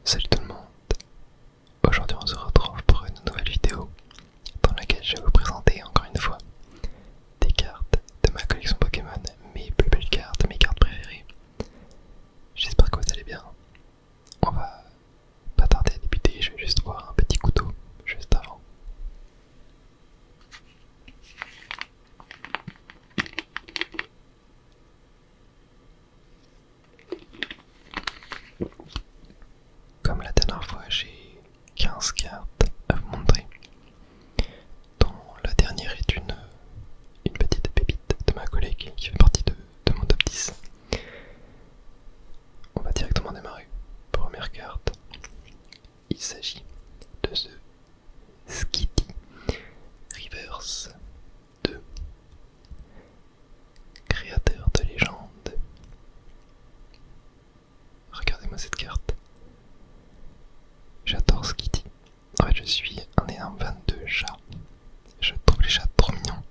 Salut tout le monde, aujourd'hui on se retrouve pour une nouvelle vidéo dans laquelle je vais vous présenter encore une fois des cartes de ma collection Pokémon, mes plus belles cartes, mes cartes préférées. J'espère que vous allez bien. On va pas tarder à débuter, je vais juste boire un petit couteau juste avant. Comme la dernière fois, j'ai 15 cartes à vous montrer, dont la dernière est une petite pépite de ma collègue qui fait partie de mon top 10. On va directement démarrer. Première carte, il s'agit de ce Skitty Reverse 2, créateur de légende. Regardez-moi cette carte. J'adore Skitty. En fait, je suis un énorme fan de chats. Je trouve les chats trop mignons.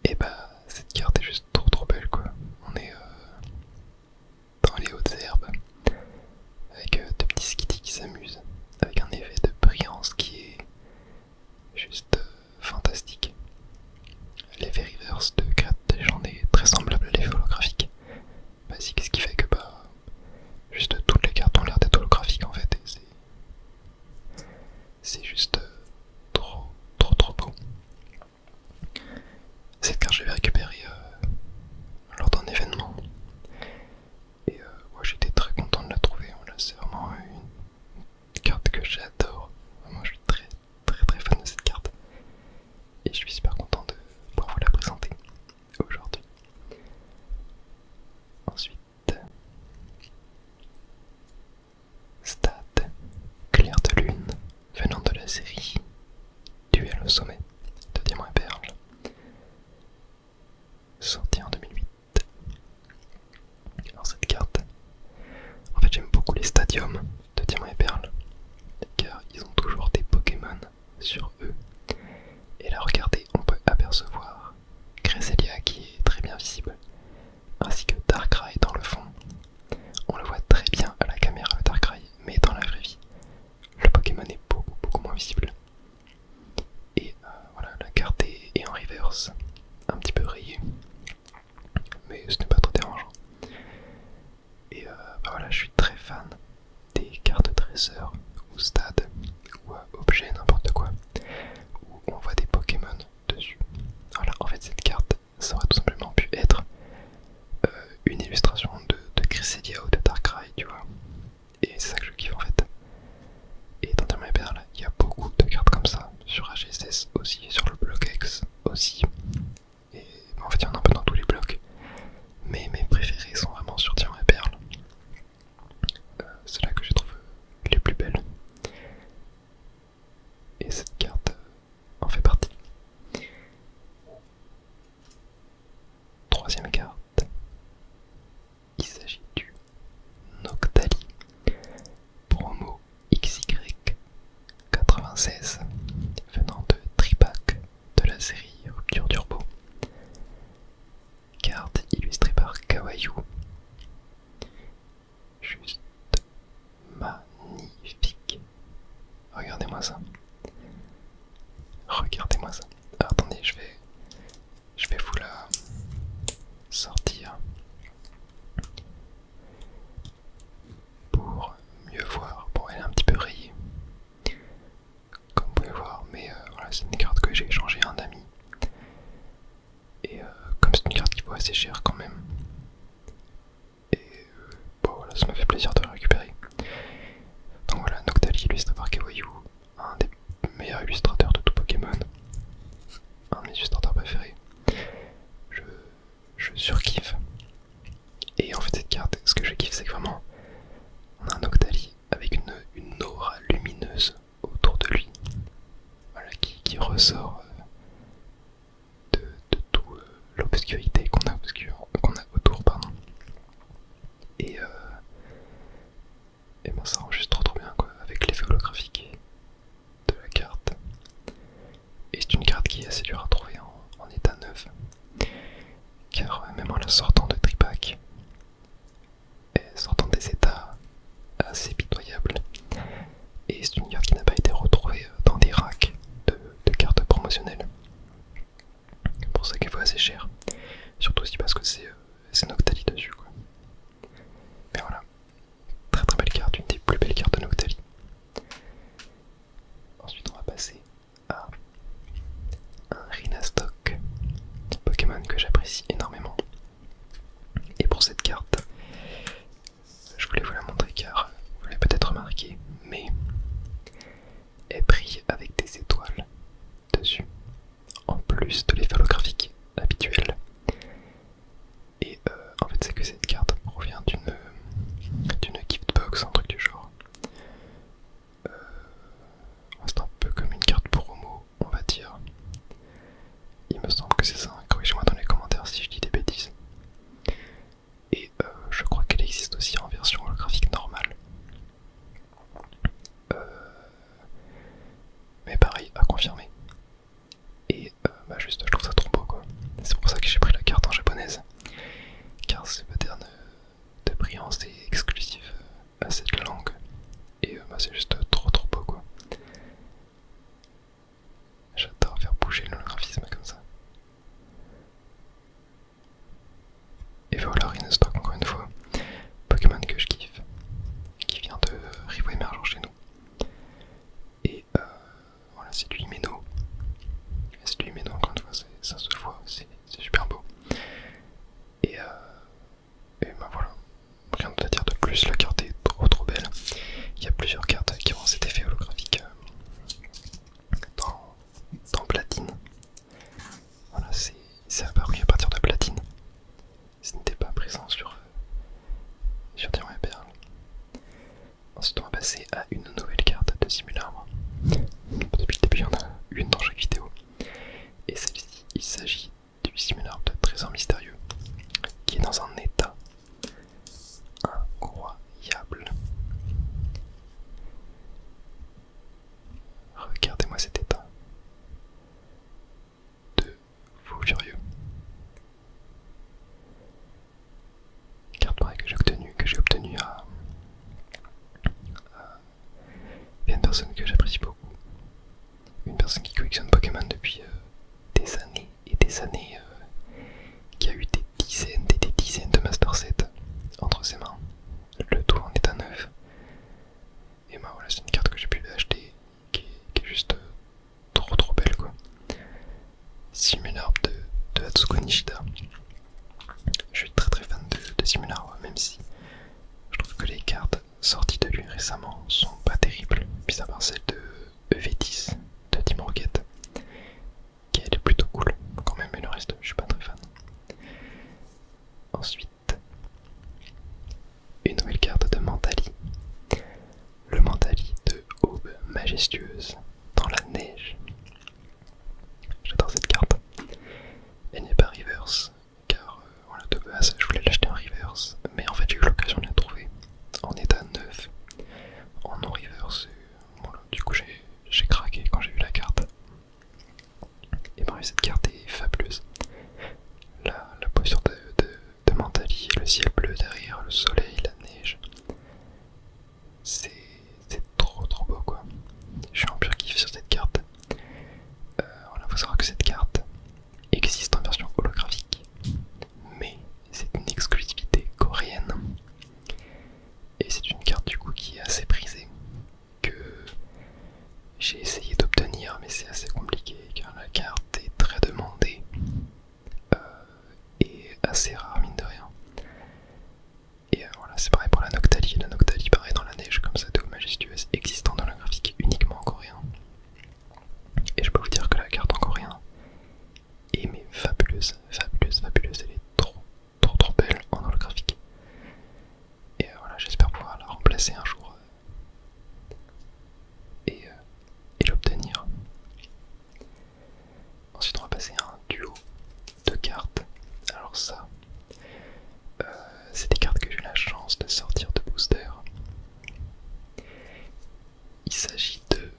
Et bah, cette carte est juste trop belle quoi. On est dans les hautes herbes, avec deux petits Skitty qui s'amusent, avec un effet de brillance qui est juste fantastique. L'effet reverse de créateur de légende est très semblable à l'effet holographique basique, ce qui fait que juste toutes les cartes ont l'air d'être holographiques en fait, et c'est juste trop beau. Cette carte je l'avais récupérée lors d'un événement et moi j'étais très content de la trouver. Voilà, c'est vraiment une carte que j'adore. Moi je suis très fan de cette carte et je suis super content de pouvoir vous la présenter aujourd'hui. Ensuite, Stade Clair de Lune, venant de la série Duel au sommet de Diamant et Perle, sorti en 2008. Alors cette carte, en fait j'aime beaucoup les stadiums de Diamant et Perle, car ils ont toujours des Pokémon sur eux. Et là regardez, on peut apercevoir Cresselia qui est très bien visible, ainsi que Darkrai dans le fond. On le voit très bien à la caméra le Darkrai, mais dans la vraie vie, le Pokémon est beaucoup moins visible. Et voilà, la carte est en reverse, un petit peu rayée, mais ce n'est pas trop dérangeant. Et voilà, je suis très fan des cartes dresseurs ou stade ou objets, n'importe quoi, où on voit des Pokémon dessus. Voilà, en fait cette carte, ça aurait tout simplement pu être une illustration de Cresselia ou de Darkrai, tu vois. Et c'est ça que je kiffe en fait. Et dans Diamant et Perle, il y a beaucoup de cartes comme ça, sur AGSS aussi, sur le bloc X aussi. Et en fait il y en a un peu dans tous les blocs. Mais mes préférés sont vraiment sur Diamant et Perle. C'est là que je trouve les plus belles. Et cette carte en fait partie. Troisième carte, il s'agit du Noctali promo XY96, venant de Tripac de la série Rupture Turbo. Carte illustrée par Kawayu. Juste magnifique. Regardez-moi ça. Regardez-moi ça. Ah, attendez, je vais vous la sortir pour mieux voir. Bon, elle est un petit peu rayée, comme vous pouvez voir, mais voilà, c'est une carte que j'ai échangée à un ami. Et comme c'est une carte qui vaut assez cher quand même, et bon voilà, ça m'a fait plaisir de la récupérer. Donc voilà, Noctali illustré par Kawayu, un des meilleurs illustrateurs de tout Pokémon, un de mes illustrateurs préférés. Je surkiffe. Et en fait cette carte, ce que je kiffe, c'est que vraiment on a un Noctali avec une aura lumineuse autour de lui, voilà, qui ressort de toute l'obscurité qu'on a autour, pardon. Et ben ça rend juste trop bien quoi, avec l'effet holographique de la carte. Et c'est une carte qui est assez dure à trouver en état neuf, car même en la sortant de Tripac, et sortant des états assez pitoyable. Et c'est une carte qui n'a pas été retrouvée dans des racks de cartes promotionnelles. C'est pour ça qu'elle vaut assez cher. Surtout aussi parce que c'est Noctali dessus, quoi. Mais voilà, très très belle carte, une des plus belles cartes de Noctali. Ensuite on va passer à un Rhinastock, Pokémon que j'apprécie énormément. Et pour cette carte, je voulais vous la montrer car vous l'avez peut-être remarqué, mais elle brille avec des étoiles dessus, en plus de l'effet holographique habituel. Et en fait c'est que cette carte provient d'une giftbox, un truc du genre. C'est un peu comme une carte promo, on va dire. Il me semble que c'est ça, corrigez-moi dans les commentaires si je dis des bêtises. Et je crois qu'elle existe aussi en version holographique normale. Mais pareil, à confirmer. Et bah juste je trouve ça trop beau, quoi. C'est pour ça que j'ai pris la carte en japonaise. Car ce pattern de brillance est exclusif à cette langue. Et bah c'est juste trop beau, quoi. J'adore faire bouger l'holographisme comme ça. Et voilà, Rhinastock encore une fois. Pokémon que je kiffe. Qui vient de Rivo Émergent chez nous. Et voilà, c'est du Himeno. C'est du Himeno encore une fois, ça se voit, c'est super beau. Et bah voilà, rien à dire de plus, la carte est trop belle. Il y a plusieurs cartes qui ont cet effet holographique dans Platine. Voilà, c'est apparu à partir de Platine. Ce n'était pas présent sur Diamant et Perle. Ensuite on va passer à une nouvelle carte de Simulacre. Depuis le début il y en a une dans chaque vidéo. Et celle-ci, il s'agit du Simulacre de Trésor Mystérieux, qui est dans un état incroyable. Regardez-moi cet état de fou furieux. Carte pareille que j'ai obtenue à une personne que j'apprécie beaucoup. Une personne qui collectionne Pokémon depuis des années et des années, qui a eu des dizaines et des dizaines de Master Set entre ses mains. Le tout en état neuf. Et bah voilà, c'est une carte que j'ai pu acheter qui est juste trop belle, quoi. Simulacre de Atsuko Nishida. Je suis très fan de Simulacre, même si je trouve que les cartes sorties de lui récemment sont pas terribles, mis à part celle de EV10 de Team Rocket, qui elle est plutôt cool quand même, mais le reste je suis pas très fan. Ensuite, une nouvelle carte de Mentali. Le Mentali de Aube Majestueuse dans la neige. J'adore cette carte. Elle n'est pas reverse, car voilà, de base je voulais l'acheter en reverse, mais en fait j'ai eu l'occasion de la trouver en état neuf, en non reverse. Voilà, du coup j'ai craqué quand j'ai vu la carte. Et pareil, cette carte est fabuleuse. La posture de Mentali, le ciel bleu derrière, le soleil, la neige. C'est trop beau, quoi. Je suis en pur kiff sur cette carte. Voilà, faut savoir que cette carte existe en version holographique, mais c'est une exclusivité coréenne. Et c'est une carte du coup qui est assez prisée, que j'ai essayé d'obtenir, mais c'est assez compliqué car la carte est très demandée et assez rare, mine de rien. Et voilà, c'est pareil pour la Noctali. La Noctali, pareil dans la neige, comme ça, de Majestueuse, existant dans la graphique uniquement en coréen. Et je peux vous dire que la carte en coréen est mais fabuleuse, elle est trop belle en holographique. Et voilà, j'espère pouvoir la remplacer un jour et l'obtenir. Ensuite on va passer à un duo de cartes. Alors ça, c'est des cartes que j'ai eu la chance de sortir de booster. Il s'agit de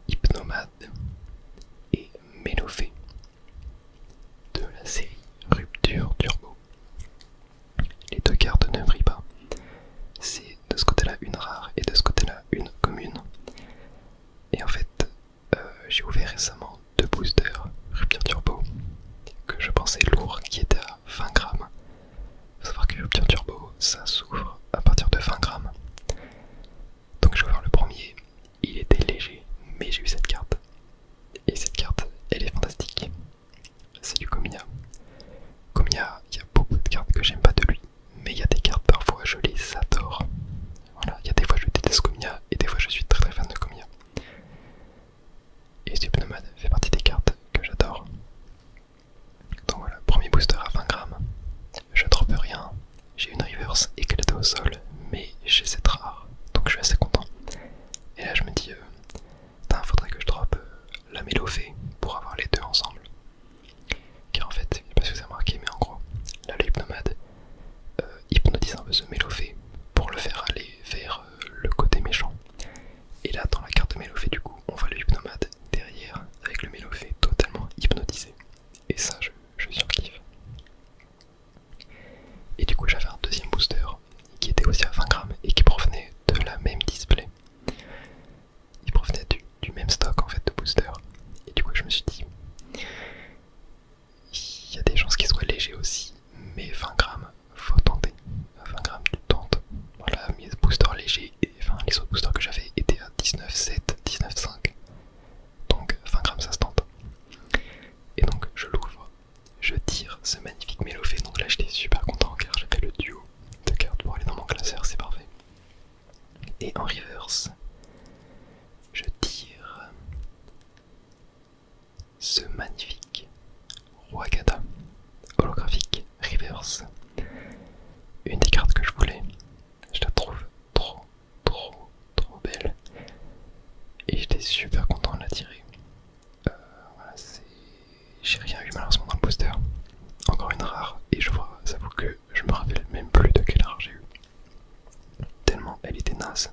Hypnomade et Mélofée de la série Rupture Turbo. Les deux cartes ne brillent pas. C'est de ce côté-là une rare et de ce côté-là une commune. Et en fait, j'ai ouvert récemment 2 boosters Rupture Turbo que je pensais lourds, qui étaient à 20 grammes. Faut savoir que Rupture Turbo, ça s'ouvre à partir de 20 grammes. Donc j'ai ouvert le premier, il était léger, mais j'ai eu cette carte. Et cette carte, elle est fantastique. C'est du Komiya. Komiya, il y a beaucoup de cartes que j'aime pas de lui, mais il y a des cartes parfois je les adore. Voilà, il y a des fois je déteste Komiya et des fois je suis très très fan de Komiya. Et Hypnomade fait partie des cartes que j'adore. Donc voilà, premier booster à 20 grammes. Je droppe rien, j'ai une reverse éclatée au sol, mais j'ai cette rare, donc je suis assez content. Et là je me dis, faudrait que je droppe la Mélofée pour avoir les deux ensemble. Car en fait, je sais pas si vous avez remarqué, mais en gros, là le Hypnomade hypnotise un peu ce Mélofée pour le faire aller vers le côté méchant. Et là dans la carte de Mélofée du coup, on voit le Hypnomade derrière avec le Mélofée totalement hypnotisé. Et ça je surkiffe. Et du coup j'avais un deuxième booster qui était aussi à 20 grammes et qui provenait de la même display. Il provenait du même stock en fait de booster. Et du coup je me suis dit, il y a des chances qu'il soit léger aussi, mais 20 grammes, faut tenter. 20 grammes tu tentes. Voilà, mes boosters légers, enfin les autres boosters que j'avais étaient à 19,7, 19,5. Donc 20 grammes ça se tente. Et donc je l'ouvre, je tire ce magnifique Mélofée. Donc là j'étais super content car j'ai fait le duo de cartes pour aller dans mon classeur, c'est parfait. Et en reverse, je tire ce magnifique Rwagada holographique reverse. Une des cartes que je voulais. Je la trouve trop belle. Et j'étais super content de la tirer. Voilà, j'ai rien eu malheureusement dans le booster. Encore une rare. Et je vois, j'avoue que je me rappelle même plus de quelle rare j'ai eu. Tellement elle était naze.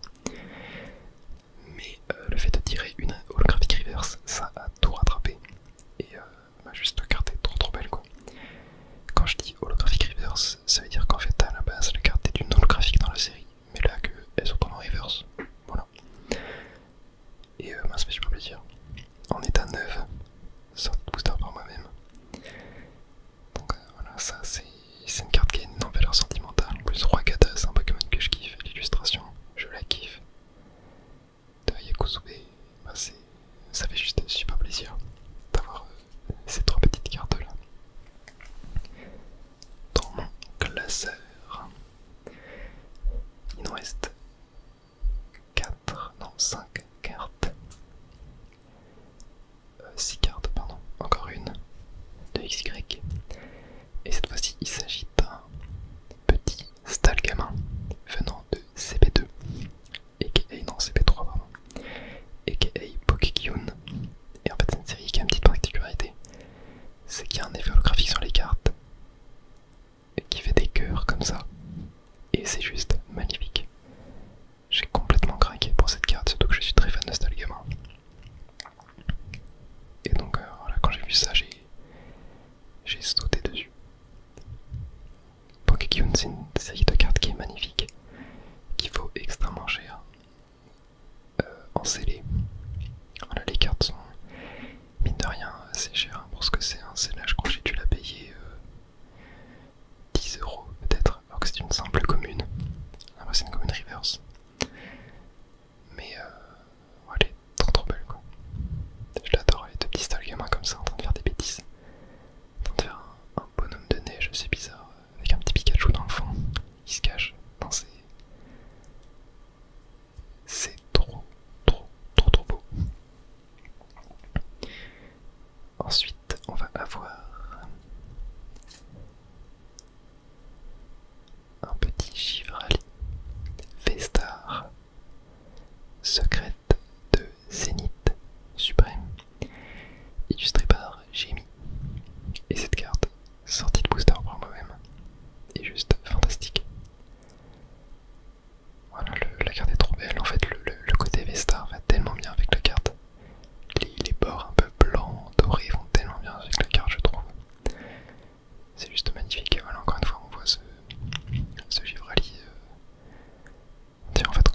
Mais le fait de tirer une holographique reverse, ça a tout rattrapé. Et juste la carte est trop belle quoi. Quand je dis holographique reverse, ça veut dire qu'en fait à la base la carte est une holographique dans la série, mais là qu'elle se retrouve en reverse. Voilà. Et ça fait super plaisir. En état neuf, sorte de booster par moi-même. Donc voilà, ça c'est une carte qui a une énorme valeur sentimentale. En plus Rwagada c'est un Pokémon que je kiffe, l'illustration, je la kiffe. De Yakusube, ça fait juste super plaisir d'avoir ces 3 petites cartes là dans mon classeur. Il nous reste 5 cartes. 6 cartes, pardon. Encore une de XY. Et cette fois-ci, il s'agit d'un petit Stalgamin venant de CP2, non CP3, pardon, aka Pokékyun. Et en fait, c'est une série qui a une petite particularité, c'est qu'il y a un effet holographique sur les cartes qui fait des cœurs comme ça. Et c'est juste magnifique. J'ai complètement craqué pour cette carte, surtout que je suis très fan de Stalgamin. Et donc voilà, quand j'ai vu ça, j'ai sauté dessus. Pokékyun, c'est une série de cartes qui est magnifique, qui vaut extrêmement cher en scellé. Voilà, les cartes sont mine de rien assez chères pour ce que c'est un scellage. Je crois que j'ai dû la payer 10 € peut-être, alors que c'est une simple commune. Après c'est une commune reverse. Mais elle est trop belle quoi. Je l'adore, les deux petits Stalgamins comme ça en train de faire des bêtises. En train de faire un bonhomme de neige, c'est bizarre, avec un petit Pikachu dans le fond. Il se cache dans ses... C'est trop beau. Ensuite, on va avoir un petit Givrali V-Star secrète de Zénith Suprême, illustré par Jamie. Et cette carte, sortie de booster pour moi-même, est juste fantastique. Voilà, la carte est trop belle. En fait, le côté V-Star va tellement bien avec la carte. Les bords un peu blancs, dorés vont tellement bien avec la carte, je trouve. C'est juste magnifique. Et voilà, encore une fois, on voit ce Givrali. On dirait en fait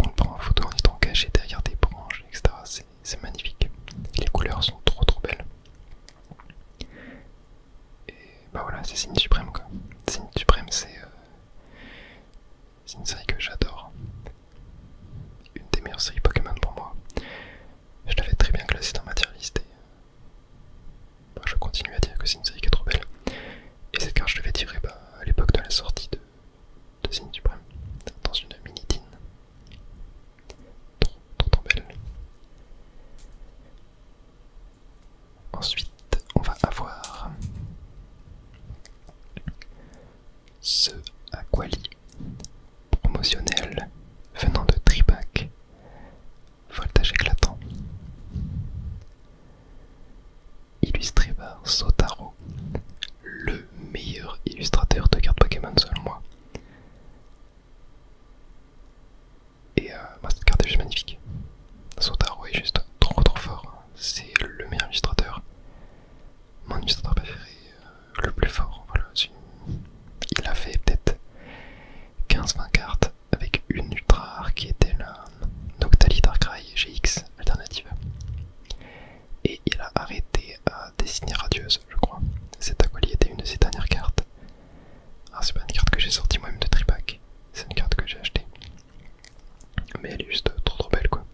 mais elle est juste trop belle quoi.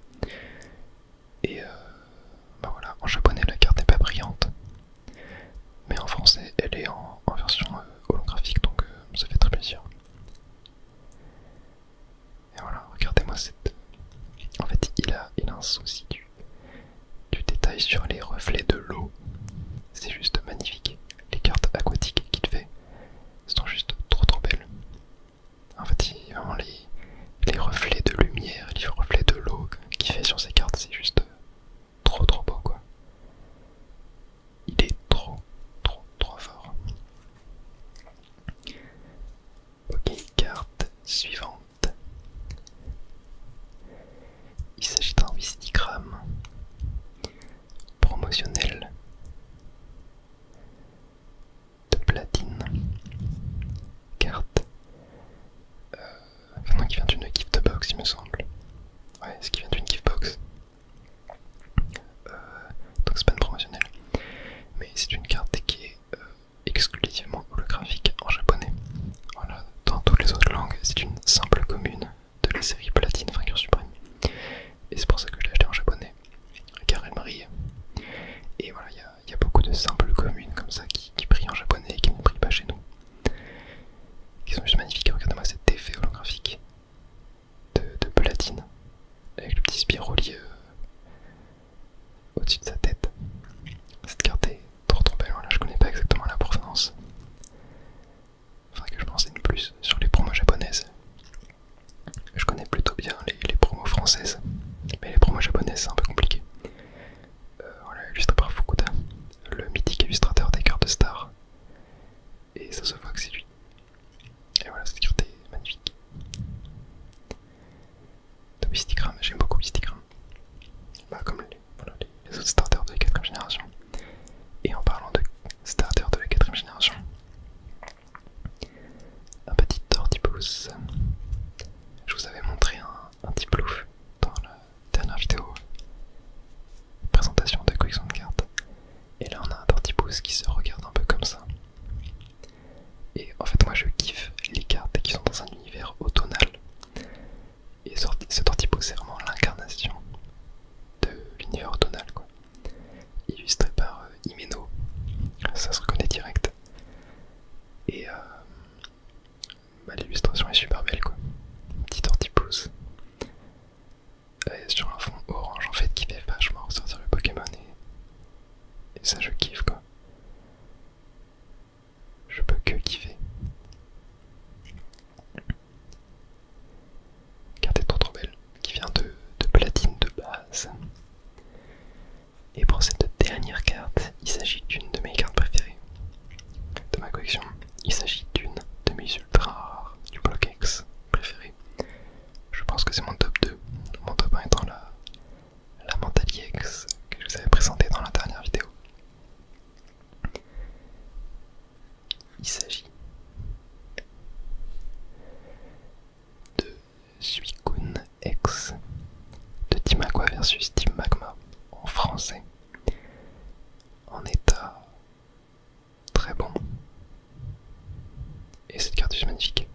Et bah voilà, en japonais la carte n'est pas brillante, mais en français elle est en version holographique, donc ça fait très plaisir. Et voilà, regardez-moi cette... En fait il a un souci du détail sur les reflets de l'eau. C'est juste magnifique. Les cartes aquatiques qu'il fait sont juste trop belles. En fait, vraiment les reflets de lumière, les reflets de l'eau qu'il fait sur ces cartes, c'est juste trop beau quoi. Il est trop fort. Ok, carte suivante. Il s'agit d'un Wistigram promotionnel de platine. Carte qui vient d'une gift box il me semble. Ouais, ce qui vient d'une gift box. Donc c'est pas une promotionnelle. Mais c'est une carte qui est exclusivement holographique en japonais. Voilà, dans toutes les autres langues, c'est une simple commune de la série Platine Vainqueur Suprême. Et c'est pour ça que je l'ai acheté en japonais, car elle brille. Et voilà, il y a beaucoup de simples communes comme ça qui brillent en japonais et qui ne brillent pas chez nous. Qui sont juste magnifiques. Regardez-moi cet effet holographique de platine, avec le petit spirolier au-dessus de sa tête. Cette carte est trop belle, voilà, je connais pas exactement la provenance. Faudrait que je m'en renseigne plus sur les promos japonaises. Je connais plutôt bien les promos françaises, mais les promos japonaises c'est un peu compliqué. Voilà, illustré par Fukuda, le mythique illustrateur des cartes de Star. Et ça se voit que c'est lui. Et voilà, cette carte est magnifique. De Wistigram, j'aime beaucoup Wistigram. Bah, comme les autres starters de la 4ème génération. Et en parlant de starters de la 4ème génération, un petit Tortipousse. Je vous avais montré un petit plouf dans la dernière vidéo présentation de collection de cartes. Et là on a un Tortipousse qui se regarde un peu comme ça. Et en fait moi je kiffe les cartes qui sont dans un univers automnal. Et ce Tortipousse c'est vraiment l'incarnation de l'univers automnal quoi. Illustré par Himeno, ça se reconnaît direct. Et bah, l'illustration est super belle quoi. Petit Tortipousse sur un fond orange en fait qui fait vachement ressortir le Pokémon et ça je kiffe quoi. Je peux que kiffer. Carte est trop belle, qui vient de platine de base. Et pour cette dernière carte, il s'agit d'une de mes cartes préférées de ma collection. Il s'agit d'une de mes ultra rares du bloc X préféré. Je pense que c'est mon top 2. Mon top 1 étant la Mentali X que je vous avais présentée dans la dernière vidéo. Il s'agit de Suicune X de Team Aqua versus Team Magma en français, en état très bon. Et cette carte est magnifique.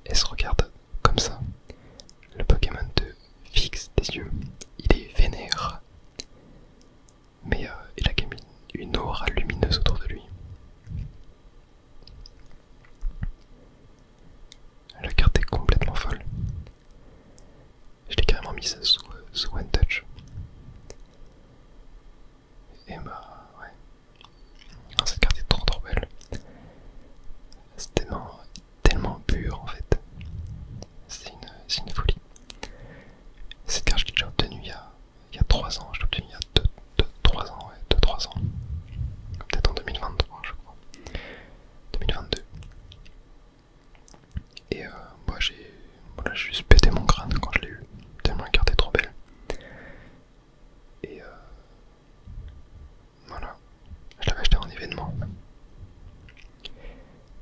Elle se regarde comme ça. Le Pokémon te fixe des yeux. Il est vénère. Mais il a quand même une aura lumineuse autour de lui. La carte est complètement folle. Je l'ai carrément mise sous One Touch. Et bah ouais. Alors, cette carte est trop belle. C'est tellement pur en fait. C'est une folie. Cette carte je l'ai déjà obtenue il y a 3 ans. Je l'ai obtenue il y a 3 ans, ouais, 2-3 ans. Peut-être en 2023 je crois. 2022. Et moi j'ai juste pété mon crâne quand je l'ai eu. Tellement la carte est trop belle. Et voilà. Je l'avais acheté en événement.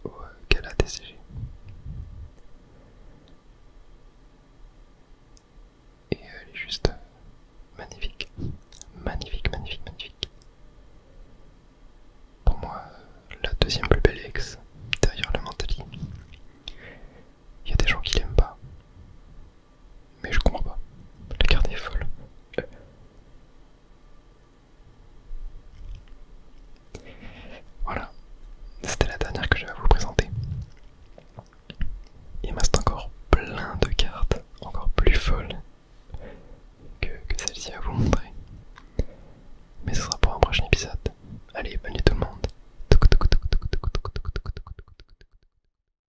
Au Gala TCG. Et elle est juste